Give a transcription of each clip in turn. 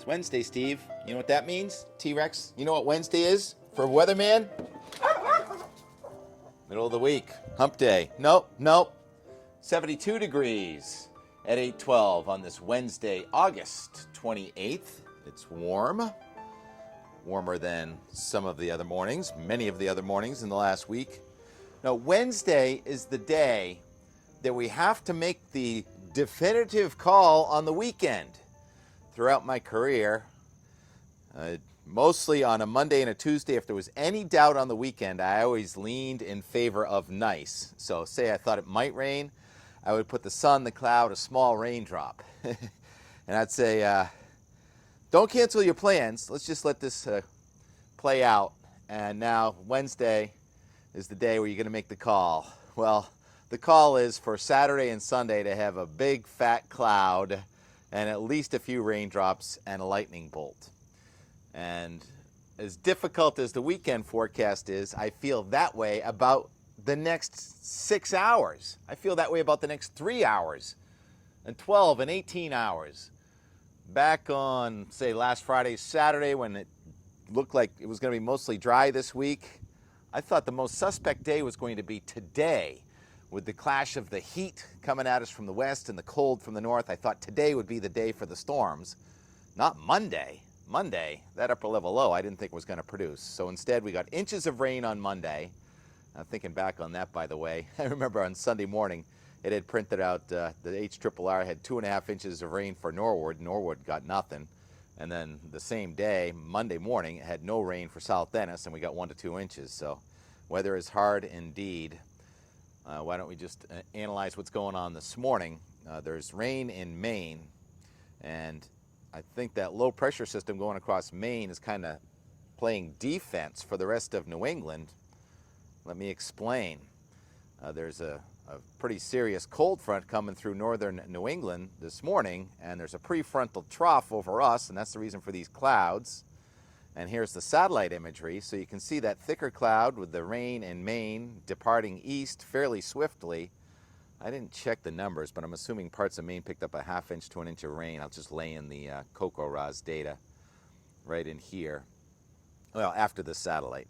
It's Wednesday, Steve. You know what that means? T-Rex, you know what Wednesday is for weatherman? Middle of the week. Hump day. Nope. 72 degrees at 8:12 on this Wednesday, August 28th. It's warm. Warmer than some of the other mornings, many of the other mornings in the last week. Now, Wednesday is the day that we have to make the definitive call on the weekend. Throughout my career, mostly on a Monday and a Tuesday, if there was any doubt on the weekend, I always leaned in favor of nice. So say I thought it might rain, I would put the sun, the cloud, a small raindrop. And I'd say, don't cancel your plans. Let's just let this play out. And now Wednesday is the day where you're going to make the call. Well, the call is for Saturday and Sunday to have a big fat cloud and at least a few raindrops and a lightning bolt. And as difficult as the weekend forecast is, I feel that way about the next 6 hours. I feel that way about the next 3 hours and 12 and 18 hours. Back on, say, last Friday, Saturday, when it looked like it was going to be mostly dry this week, I thought the most suspect day was going to be today. With the clash of the heat coming at us from the west and the cold from the north, I thought today would be the day for the storms, not Monday. Monday, that upper level low, I didn't think was going to produce. So instead, we got inches of rain on Monday. I'm thinking back on that, by the way. I remember on Sunday morning, it had printed out, the HRRR had 2.5 inches of rain for Norwood. Norwood got nothing. And then the same day, Monday morning, it had no rain for South Dennis, and we got 1 to 2 inches. So weather is hard indeed. Why don't we just analyze what's going on this morning? There's rain in Maine, and I think that low pressure system going across Maine is kind of playing defense for the rest of New England. Let me explain. There's a pretty serious cold front coming through northern New England this morning, and there's a prefrontal trough over us, and that's the reason for these clouds. And here's the satellite imagery, so you can see that thicker cloud with the rain in Maine departing east fairly swiftly. I didn't check the numbers, but I'm assuming parts of Maine picked up a 1/2 inch to 1 inch of rain. I'll just lay in the CocoRa's data right in here. Well, after the satellite.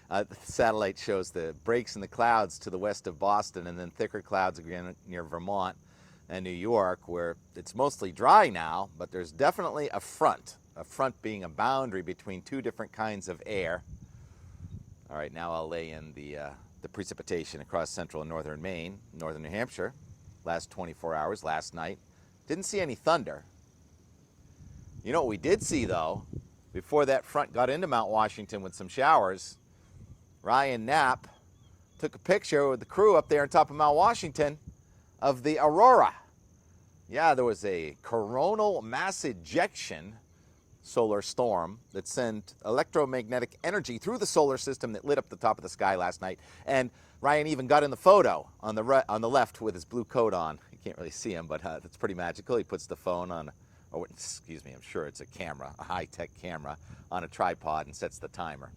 The satellite shows the breaks in the clouds to the west of Boston, and then thicker clouds again near Vermont and New York, where it's mostly dry now, but there's definitely a front being a boundary between two different kinds of air. All right, now I'll lay in the precipitation across central and northern Maine, northern New Hampshire, last 24 hours, last night. Didn't see any thunder. You know what we did see, though, before that front got into Mount Washington with some showers? Ryan Knapp took a picture with the crew up there on top of Mount Washington of the aurora. Yeah, there was a coronal mass ejection solar storm that sent electromagnetic energy through the solar system that lit up the top of the sky last night. And Ryan even got in the photo on the left with his blue coat on. You can't really see him, but that's pretty magical. He puts the phone on, I'm sure it's a camera, a high-tech camera, on a tripod and sets the timer.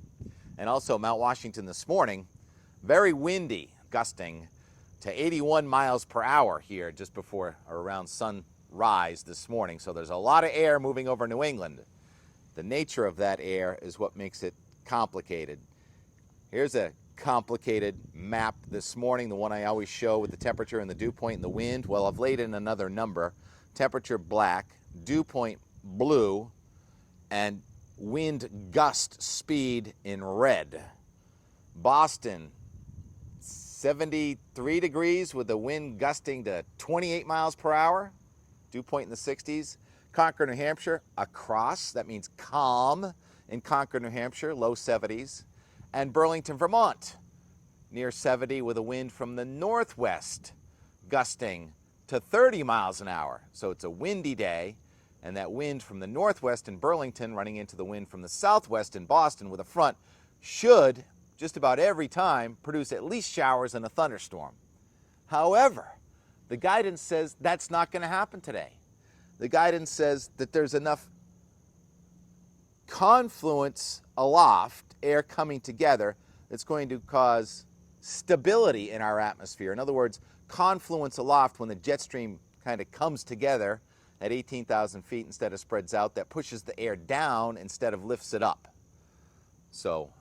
And also Mount Washington this morning, very windy, gusting to 81 miles per hour here just before or around sunrise this morning. So there's a lot of air moving over New England. The nature of that air is what makes it complicated. Here's a complicated map this morning, the one I always show with the temperature and the dew point and the wind. Well, I've laid in another number. Temperature black, dew point blue, and wind gust speed in red. Boston, 73 degrees with the wind gusting to 28 miles per hour, dew point in the 60s. Concord, New Hampshire, across, that means calm in Concord, New Hampshire, low 70s. And Burlington, Vermont, near 70 with a wind from the northwest gusting to 30 miles an hour. So it's a windy day, and that wind from the northwest in Burlington running into the wind from the southwest in Boston with a front should, just about every time, produce at least showers and a thunderstorm. However, the guidance says that's not going to happen today. The guidance says that there's enough confluence aloft, air coming together, that's going to cause stability in our atmosphere. In other words, confluence aloft, when the jet stream kind of comes together at 18,000 feet instead of spreads out, that pushes the air down instead of lifts it up. So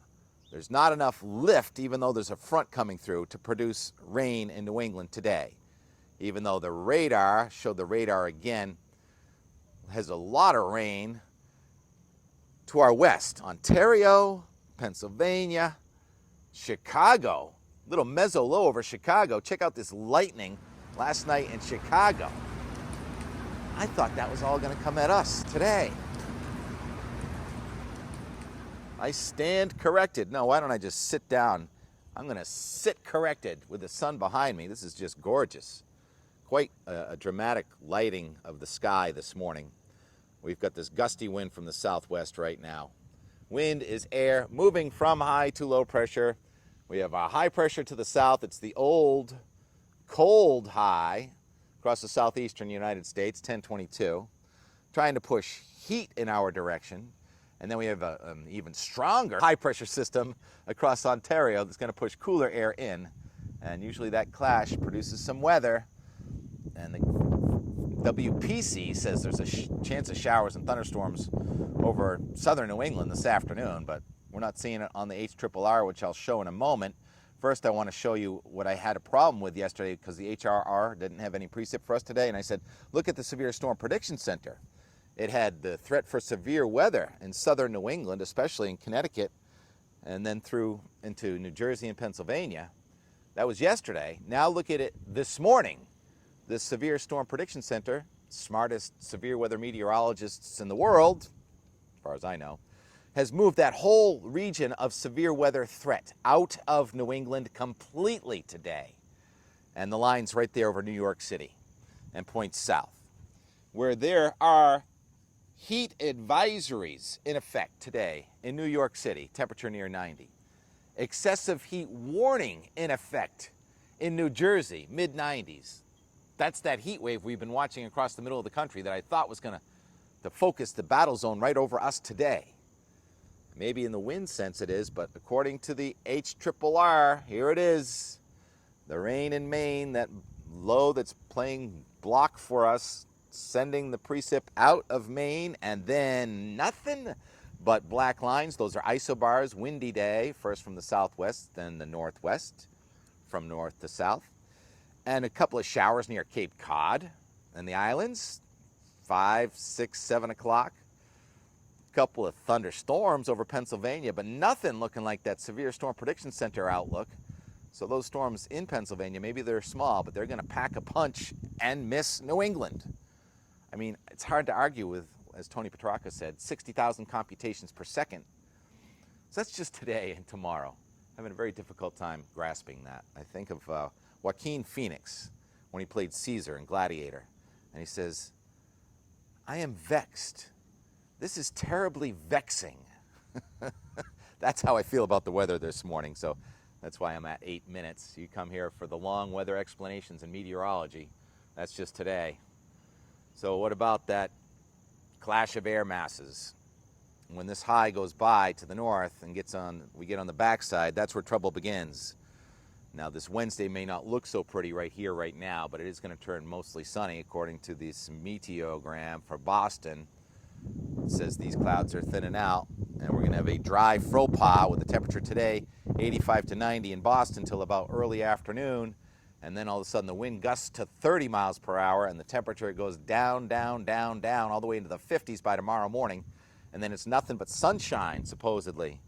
there's not enough lift, even though there's a front coming through, to produce rain in New England today. Even though the radar, showed the radar again, has a lot of rain to our west. Ontario, Pennsylvania, Chicago. Little mezzo low over Chicago. Check out this lightning last night in Chicago. I thought that was all going to come at us today. I stand corrected. No, why don't I just sit down? I'm going to sit corrected with the sun behind me. This is just gorgeous. Quite a dramatic lighting of the sky this morning. We've got this gusty wind from the southwest right now. Wind is air moving from high to low pressure. We have a high pressure to the south. It's the old cold high across the southeastern United States, 1022, trying to push heat in our direction. And then we have an even stronger high pressure system across Ontario that's going to push cooler air in. And usually that clash produces some weather. And the WPC says there's a chance of showers and thunderstorms over southern New England this afternoon, but we're not seeing it on the HRRR, which I'll show in a moment. First, I want to show you what I had a problem with yesterday because the HRR didn't have any precip for us today. And I said, look at the Severe Storm Prediction Center. It had the threat for severe weather in southern New England, especially in Connecticut, and then through into New Jersey and Pennsylvania. That was yesterday. Now look at it this morning. The Severe Storm Prediction Center, smartest severe weather meteorologists in the world, as far as I know, has moved that whole region of severe weather threat out of New England completely today. And the line's right there over New York City and points south, where there are heat advisories in effect today in New York City, temperature near 90. Excessive heat warning in effect in New Jersey, mid-90s. That's that heat wave we've been watching across the middle of the country that I thought was going to focus the battle zone right over us today. Maybe in the wind sense it is, but according to the HRRR, here it is. The rain in Maine, that low that's playing block for us, sending the precip out of Maine, and then nothing but black lines. Those are isobars, windy day, first from the southwest, then the northwest, from north to south. And a couple of showers near Cape Cod and the islands, 5, 6, 7 o'clock. A couple of thunderstorms over Pennsylvania, but nothing looking like that Severe Storm Prediction Center outlook. So those storms in Pennsylvania, maybe they're small, but they're going to pack a punch and miss New England. I mean, it's hard to argue with, as Tony Petrarca said, 60,000 computations per second. So that's just today and tomorrow. I'm having a very difficult time grasping that. I think of Joaquin Phoenix when he played Caesar in Gladiator. And he says, I am vexed. This is terribly vexing. That's how I feel about the weather this morning. So that's why I'm at 8 minutes. You come here for the long weather explanations in meteorology. That's just today. So what about that clash of air masses? When this high goes by to the north and we get on the backside, that's where trouble begins. Now this Wednesday may not look so pretty right here, right now, but it is going to turn mostly sunny according to this meteogram for Boston. It says these clouds are thinning out, and we're going to have a dry faux with the temperature today 85 to 90 in Boston till about early afternoon, and then all of a sudden the wind gusts to 30 miles per hour and the temperature goes down, down, down, down all the way into the 50s by tomorrow morning, and then it's nothing but sunshine supposedly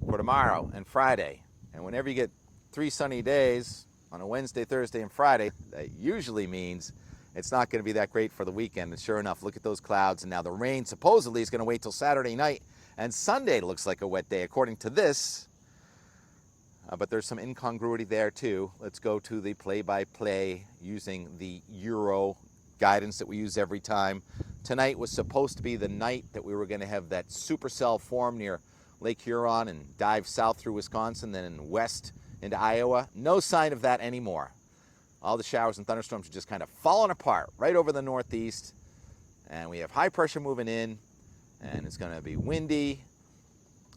for tomorrow and Friday. And whenever you get 3 sunny days on a Wednesday, Thursday, and Friday, that usually means it's not going to be that great for the weekend. And sure enough, look at those clouds. And now the rain supposedly is going to wait till Saturday night. And Sunday looks like a wet day, according to this. But there's some incongruity there, too. Let's go to the play-by-play using the Euro guidance that we use every time. Tonight was supposed to be the night that we were going to have that supercell form near Lake Huron and dive south through Wisconsin, then west into Iowa. No sign of that anymore. All the showers and thunderstorms are just kind of falling apart right over the northeast. And we have high pressure moving in, and it's going to be windy.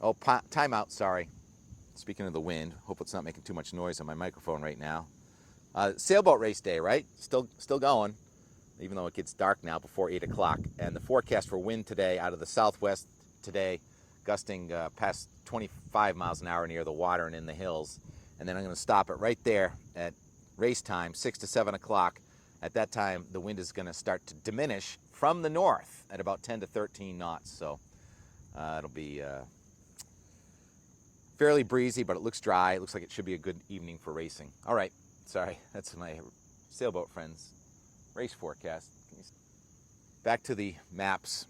Oh, timeout, sorry. Speaking of the wind, hope it's not making too much noise on my microphone right now. Sailboat race day, right? Still going. even though it gets dark now before 8 o'clock. And the forecast for wind today out of the southwest today, gusting past 25 miles an hour near the water and in the hills. And then I'm going to stop it right there at race time, 6 to 7 o'clock. At that time, the wind is going to start to diminish from the north at about 10 to 13 knots. So it'll be fairly breezy, but it looks dry. It looks like it should be a good evening for racing. All right, sorry, that's my sailboat friends race forecast. Back to the maps.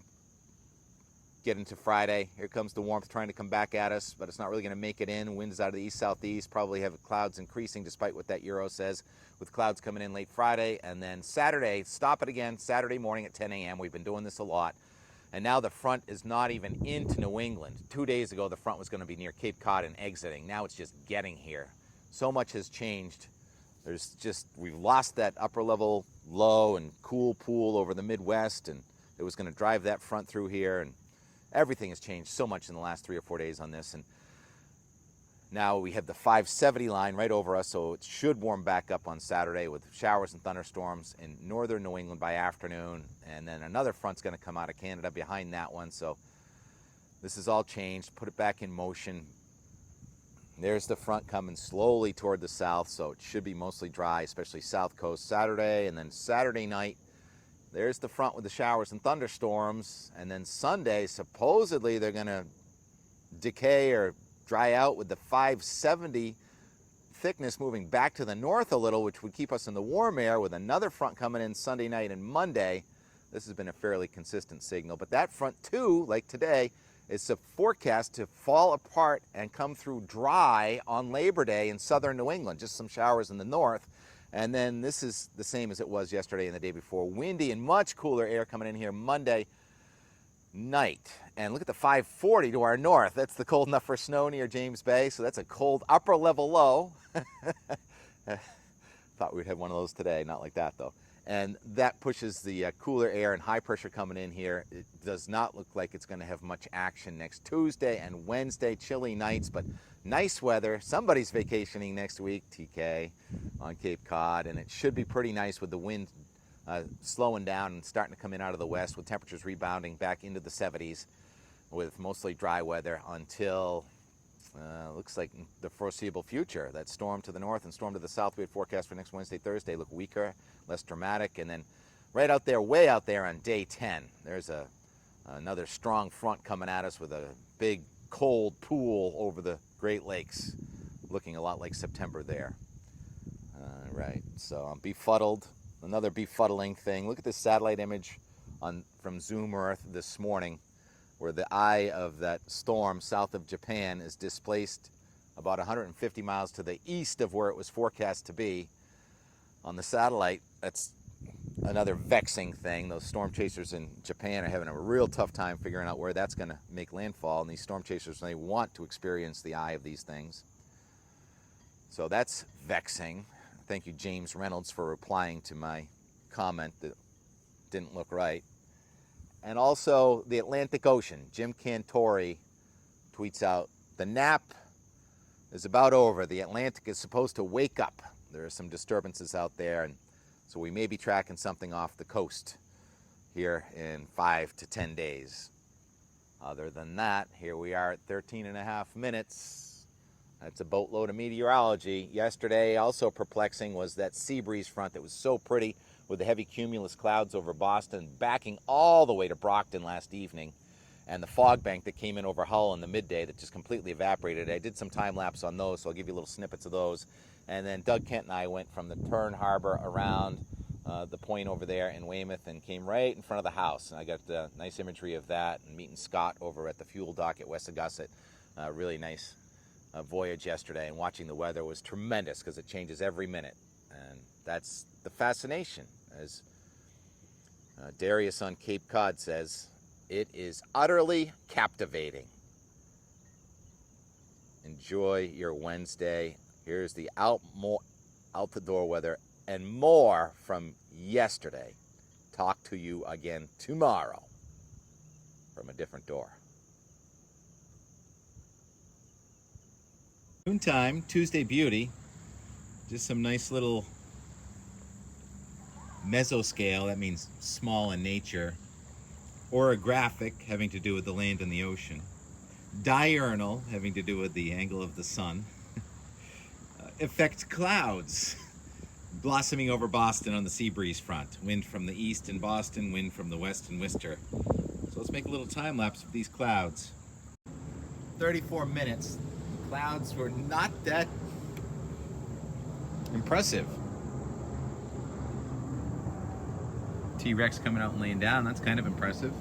Get into Friday. Here comes the warmth trying to come back at us, but it's not really going to make it in. Wind is out of the east-southeast. Probably have clouds increasing despite what that Euro says, with clouds coming in late Friday. And then Saturday, stop it again, Saturday morning at 10 a.m. We've been doing this a lot. And now the front is not even into New England. 2 days ago, the front was going to be near Cape Cod and exiting. Now it's just getting here. So much has changed. We've lost that upper level low and cool pool over the Midwest, and it was going to drive that front through here, and everything has changed so much in the last 3 or 4 days on this. And now we have the 570 line right over us, so it should warm back up on Saturday with showers and thunderstorms in northern New England by afternoon. And then another front's going to come out of Canada behind that one. So this has all changed. Put it back in motion. There's the front coming slowly toward the south, so it should be mostly dry, especially south coast Saturday. And then Saturday night, there's the front with the showers and thunderstorms. And then Sunday, supposedly they're going to decay or dry out with the 570 thickness moving back to the north a little, which would keep us in the warm air, with another front coming in Sunday night and Monday. This has been a fairly consistent signal. But that front too, like today, is forecast to fall apart and come through dry on Labor Day in southern New England. Just some showers in the north. And then this is the same as it was yesterday and the day before. Windy and much cooler air coming in here Monday night. And look at the 540 to our north. That's the cold enough for snow near James Bay. So that's a cold upper level low. Thought we'd have one of those today. Not like that though. And that pushes the cooler air and high pressure coming in here. It does not look like it's going to have much action next Tuesday and Wednesday. Chilly nights, but nice weather. Somebody's vacationing next week, TK, on Cape Cod, and it should be pretty nice with the wind slowing down and starting to come in out of the west, with temperatures rebounding back into the 70s, with mostly dry weather until looks like the foreseeable future. That storm to the north and storm to the south we had forecast for next Wednesday, Thursday look weaker, less dramatic. And then right out there, way out there on day 10, there's another strong front coming at us with a big cold pool over the Great Lakes, looking a lot like September there. Right, so I'm befuddled. Another befuddling thing. Look at this satellite image from Zoom Earth this morning, where the eye of that storm south of Japan is displaced about 150 miles to the east of where it was forecast to be. On the satellite, that's another vexing thing. Those storm chasers in Japan are having a real tough time figuring out where that's going to make landfall, and these storm chasers, they want to experience the eye of these things. So that's vexing. Thank you, James Reynolds, for replying to my comment that didn't look right. And also the Atlantic Ocean. Jim Cantori tweets out, the nap is about over. The Atlantic is supposed to wake up. There are some disturbances out there, and so we may be tracking something off the coast here in 5 to 10 days. Other than that, here we are at 13 and a half minutes. That's a boatload of meteorology. Yesterday, also perplexing, was that sea breeze front that was so pretty, with the heavy cumulus clouds over Boston backing all the way to Brockton last evening, and the fog bank that came in over Hull in the midday that just completely evaporated. I did some time-lapse on those, so I'll give you little snippets of those. And then Doug Kent and I went from the Turn Harbor around the point over there in Weymouth and came right in front of the house. And I got nice imagery of that, and meeting Scott over at the fuel dock at Wessagusset. Really nice voyage yesterday, and watching the weather was tremendous because it changes every minute. And that's the fascination. As Darius on Cape Cod says, it is utterly captivating. Enjoy your Wednesday. Here's the out the door weather and more from yesterday. Talk to you again tomorrow from a different door. Noontime, Tuesday beauty. Just some nice little Mesoscale, that means small in nature. Orographic, having to do with the land and the ocean. Diurnal, having to do with the angle of the sun. Affect clouds, blossoming over Boston on the sea breeze front. Wind from the east in Boston, wind from the west in Worcester. So let's make a little time lapse of these clouds. 34 minutes. Clouds were not that impressive. T-Rex coming out and laying down, that's kind of impressive.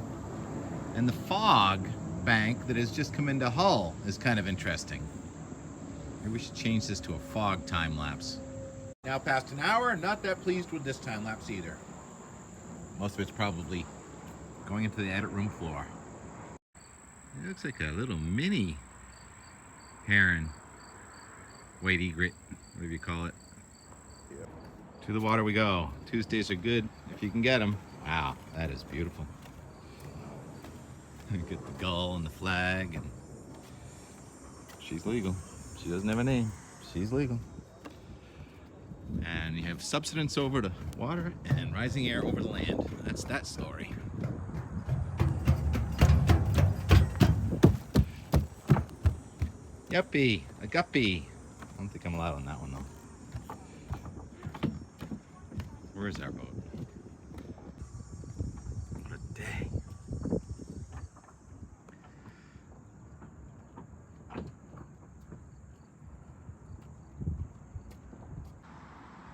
And the fog bank that has just come into Hull is kind of interesting. Maybe we should change this to a fog time lapse. Now past an hour, not that pleased with this time lapse either. Most of it's probably going into the edit room floor. It looks like a little mini heron, white egret, whatever you call it. Yeah. To the water we go. Tuesdays are good if you can get them. Wow, that is beautiful. Get the gull and the flag, and she's legal. She doesn't have a name. She's legal. And you have subsidence over the water and rising air over the land. That's that story. Yuppie, a guppy. I don't think I'm allowed on that one though. Where's our boat? What a day.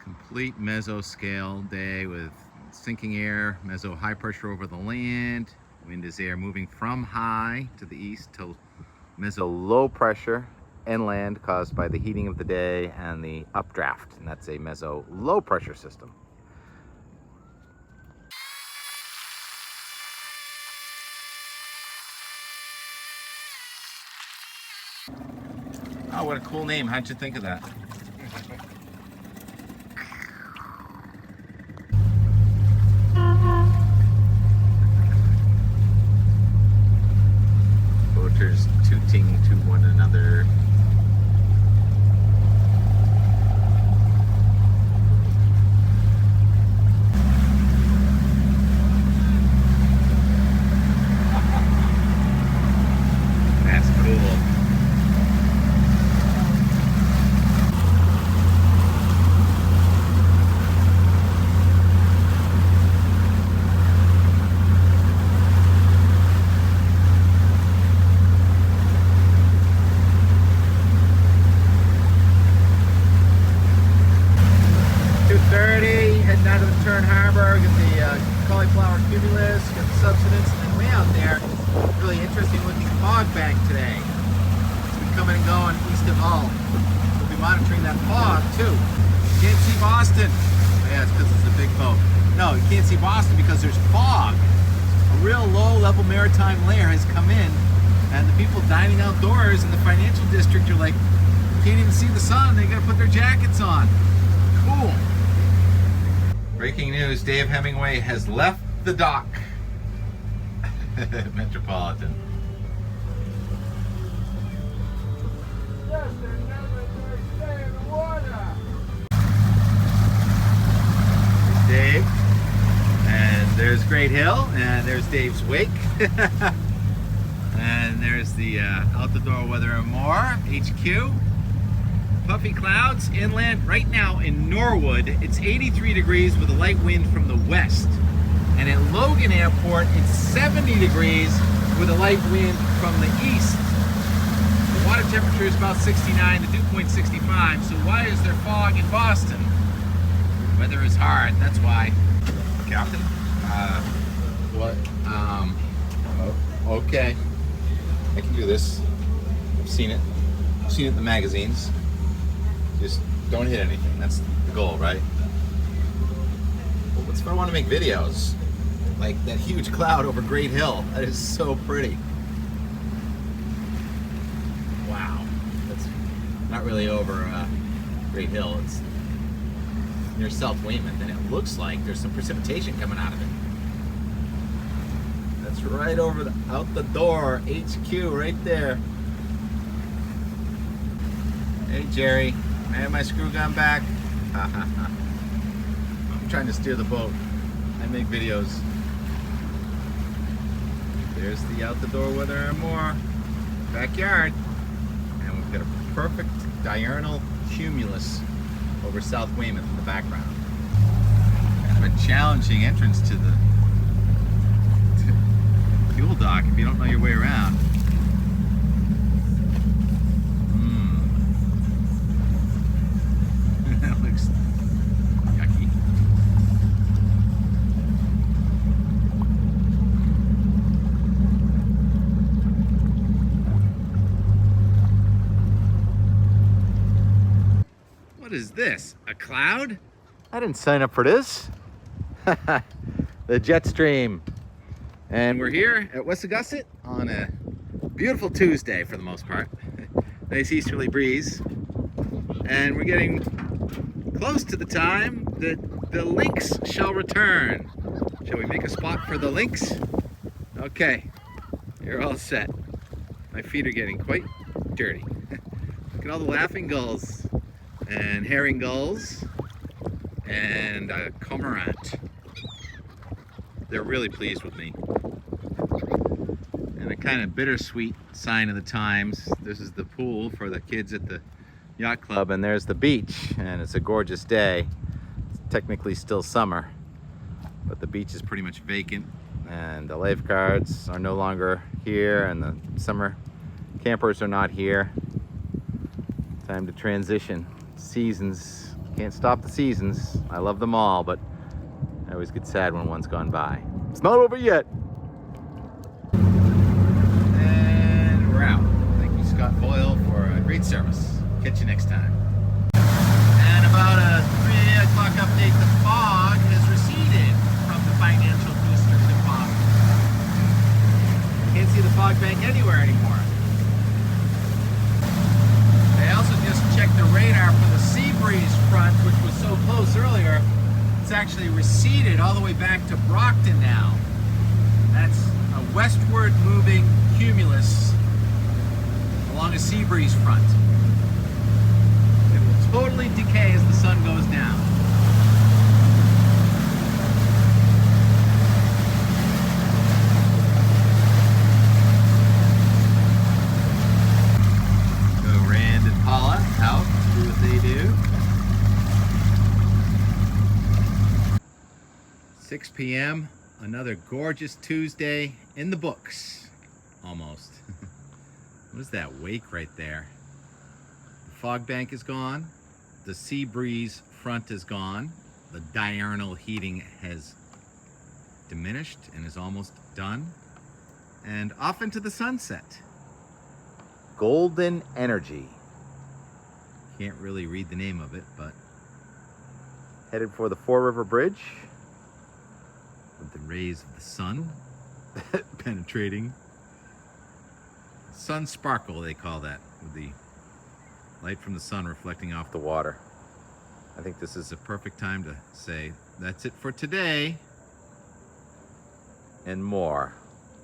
Complete mesoscale day with sinking air, meso high pressure over the land. Wind is air moving from high to the east to meso low pressure inland caused by the heating of the day and the updraft, and that's a meso low pressure system. Oh, what a cool name. How'd you think of that? Boaters tooting to one another. That's cool. Heading out of the Turn Harbor, get the cauliflower cumulus, get the subsidence, and then way out there, really interesting looking fog bank today. It's been coming and going east of Hull. We'll be monitoring that fog too. You can't see Boston. Yeah, it's because it's a big boat. No, you can't see Boston because there's fog. A real low-level maritime layer has come in, and the people dining outdoors in the financial district are like, can't even see the sun. They gotta put their jackets on. Cool. Breaking news, Dave Hemingway has left the dock at Metropolitan. Yes, they're never going to stay in the water. There's Dave, and there's Great Hill, and there's Dave's wake. And there's the out the door weather and more, HQ. Puffy clouds inland right now in Norwood. It's 83 degrees with a light wind from the west. And at Logan Airport, it's 70 degrees with a light wind from the east. The water temperature is about 69, the dew point 65. So why is there fog in Boston? Weather is hard, that's why. Captain? What? Okay. I can do this. I've seen it. I've seen it in the magazines. Just don't hit anything. That's the goal, right? Well, what's if I want to make videos? Like that huge cloud over Great Hill. That is so pretty. Wow. That's not really over Great Hill. It's near South Weymouth, and it looks like there's some precipitation coming out of it. That's right over the out the door. HQ right there. Hey, Jerry. I have my screw gun back. Ha ha ha. trying to steer the boat. I make videos. There's the out the door weather and more. Backyard. And we've got a perfect diurnal cumulus over South Weymouth in the background. Kind of a challenging entrance to the fuel dock if you don't know your way around. That looks yucky. What is this? A cloud? I didn't sign up for this. The jet stream. And we're here at Wessagusset on a beautiful Tuesday for the most part. Nice easterly breeze. And we're getting close to the time that the lynx shall return. Shall we make a spot for the lynx? Okay, you're all set. My feet are getting quite dirty. Look at all the laughing gulls and herring gulls and a cormorant. They're really pleased with me. And a kind of bittersweet sign of the times. This is the pool for the kids at the yacht club, and there's the beach, and it's a gorgeous day. It's technically still summer, but the beach is pretty much vacant, and the lifeguards are no longer here, and the summer campers are not here. Time to transition. Seasons, can't stop the seasons. I love them all, but I always get sad when one's gone by. It's not over yet. And we're out. Thank you, Scott Boyle, for a great service. Catch you next time. And about a 3 o'clock update, the fog has receded from the financial boosters in fog. Can't see the fog bank anywhere anymore. They also just checked the radar for the sea breeze front, which was so close earlier. It's actually receded all the way back to Brockton now. That's a westward moving cumulus along a sea breeze front. It will totally decay as the sun goes down. So Rand and Paula out to do what they do. 6 p.m. Another gorgeous Tuesday in the books. Almost. What is that wake right there? The fog bank is gone. The sea breeze front is gone. The diurnal heating has diminished and is almost done. And off into the sunset. Golden energy. Can't really read the name of it, but headed for the Four River Bridge with the rays of the sun penetrating. Sun sparkle, they call that, with the light from the sun reflecting off the water. I think this is a perfect time to say that's it for today and more.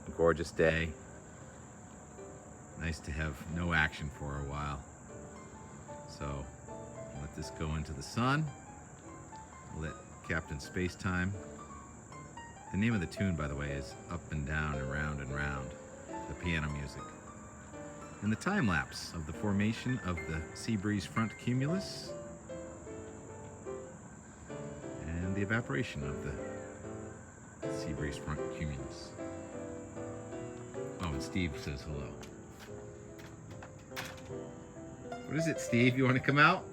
A gorgeous day. Nice to have no action for a while. So let this go into the sun. Let Captain Spacetime. The name of the tune, by the way, is Up and Down and Round, the piano music. And the time-lapse of the formation of the sea breeze front cumulus and the evaporation of the sea breeze front cumulus. Oh, and Steve says hello. What is it, Steve? You want to come out?